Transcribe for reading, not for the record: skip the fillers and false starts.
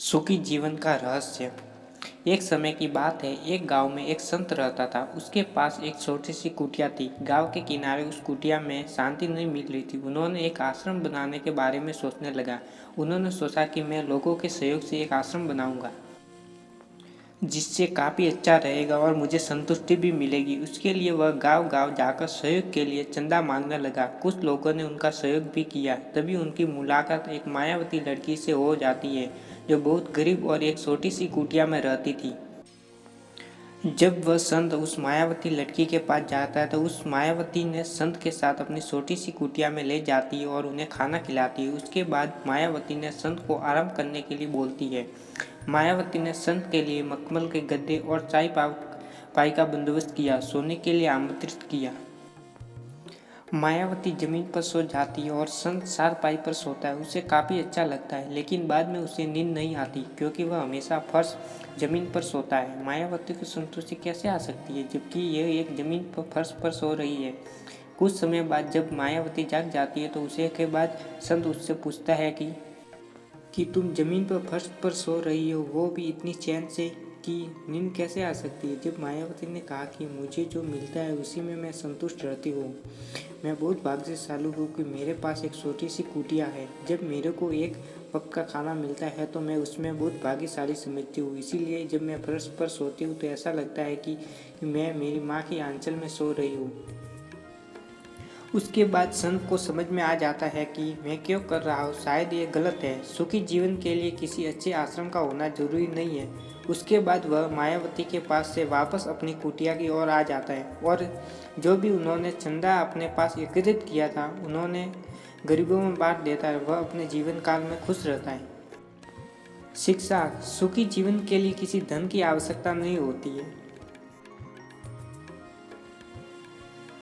सुखी जीवन का रहस्य। एक समय की बात है, एक गांव में एक संत रहता था। उसके पास एक छोटी सी कुटिया थी। गांव के किनारे उस कुटिया में शांति नहीं मिल रही थी। उन्होंने एक आश्रम बनाने के बारे में सोचने लगा। उन्होंने सोचा कि मैं लोगों के सहयोग से एक आश्रम बनाऊंगा जिससे काफ़ी अच्छा रहेगा और मुझे संतुष्टि भी मिलेगी। उसके लिए वह गांव गांव जाकर सहयोग के लिए चंदा मांगने लगा। कुछ लोगों ने उनका सहयोग भी किया। तभी उनकी मुलाकात एक मायावती लड़की से हो जाती है जो बहुत गरीब और एक छोटी सी कुटिया में रहती थी। जब वह संत उस मायावती लड़की के पास जाता है तो उस मायावती ने संत के साथ अपनी छोटी सी कुटिया में ले जाती है और उन्हें खाना खिलाती है। उसके बाद मायावती ने संत को आराम करने के लिए बोलती है। मायावती ने संत के लिए मखमल के गद्दे और चाय पाई का बंदोबस्त किया। सोने के लिए आमंत्रित किया। मायावती जमीन पर सो जाती है और संत चारपाई पर सोता है। उसे काफ़ी अच्छा लगता है, लेकिन बाद में उसे नींद नहीं आती क्योंकि वह हमेशा फर्श जमीन पर सोता है। मायावती को संतुष्टि कैसे आ सकती है जबकि यह एक जमीन पर फर्श पर सो रही है। कुछ समय बाद जब मायावती जाग जाती है तो उसे के बाद संत उससे पूछता है कि तुम जमीन पर फर्श पर सो रही हो, वो भी इतनी चैन से, कि नींद कैसे आ सकती है। जब मायावती ने कहा कि मुझे जो मिलता है उसी में मैं संतुष्ट रहती हूँ। मैं बहुत भाग्यशाली हूँ कि मेरे पास एक छोटी सी कुटिया है। जब मेरे को एक वक्त का खाना मिलता है तो मैं उसमें बहुत भाग्यशाली समझती हूँ। इसीलिए जब मैं फर्श पर सोती हूँ तो ऐसा लगता है कि मैं मेरी माँ की आंचल में सो रही हूँ। उसके बाद संत को समझ में आ जाता है कि मैं क्यों कर रहा हूँ, शायद ये गलत है। सुखी जीवन के लिए किसी अच्छे आश्रम का होना जरूरी नहीं है। उसके बाद वह मायावती के पास से वापस अपनी कुटिया की ओर आ जाता है और जो भी उन्होंने चंदा अपने पास एकत्रित किया था उन्होंने गरीबों में बांट देता है। वह अपने जीवन काल में खुश रहता है। शिक्षा। सुखी जीवन के लिए किसी धन की आवश्यकता नहीं होती है।